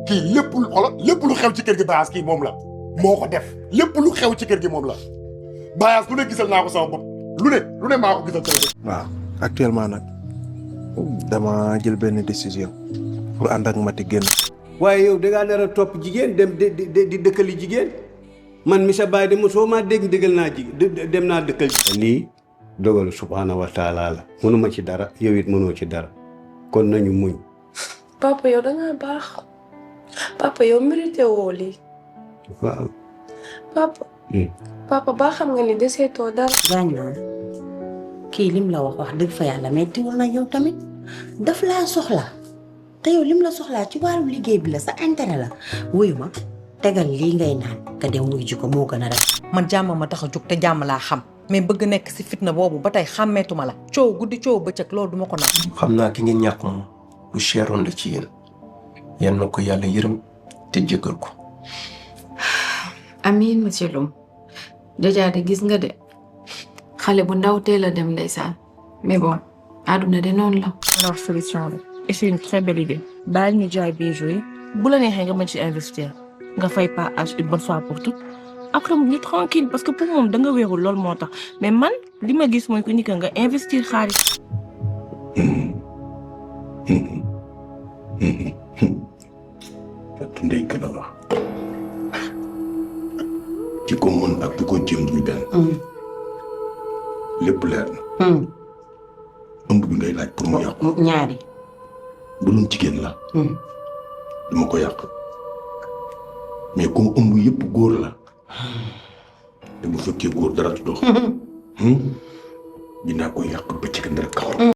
kii lépp lu xew ci kër gi Bayas kii moom la moo ko def lépp lu xew ci kër gi moom la Bayas lu ne gisal naa ko sama bopp lu ne maa ko gisal sama bopp. waaw actuellement nag dama jël benn décision pour ànd ak Mati génn. waaye yow da ngaa nar a topp jigéen dem di dëkkali jigéen man mi sa baay de mosoo maa dégg dëggal naa jigéen dem naa dëkkal. lii dogalu subhaanahu wa taala la mënuma ci dara yow it mënoo ci dara kon nañu muñ. papa yow da ngaa baax papa yow mérité woo lii. waaw. papa baa xam nga ni deseetoo dara. gaañ naa kii lim la wax dëgg fa yàlla mettiwul na yow tamit daf laa soxla te yow lim la soxlaa ci wàllu liggéey bi la sa intérêt la wuyu ma tegal lii ngay naan nga dem wuyu ji ko moo gën a rafet. man jàmm ma tax a jóg te jàmm laa xam mais bëgg nekk si fitna boobu ba tey xàmmeetuma la coow guddi coow bëccëg loolu duma ko naan. xam naa ki ngeen ñàkk moom lu cheroon la ci yéen yal na ko yàlla yërëm te jéggal ko. amiin monsieur Loum déjà de gis nga de xale bu ndaw teel a dem ndeysaan mais bon àdduna de noonu la. alors solution la et c'est une très belle idée. baal ñu jaay bijoux yi bu la neexee nga mën ci investir nga fay pas âge une bonne fois pour toutes après ñu tranquille parce que pour moom da nga wéerul loolu moo tax mais man li ma gis mooy que ni que nga investir xaalis. ndey gën a wax ci ko mën ak bu ko jëm duñ benn lépp leer na ëmb bi ngay laaj pour mu yàqu ñaari bu doon jigéen la dama ko yàq mais comme ëmb yëpp góor la te bu fekkee góor dara du dox dinaa ko yàq ba ci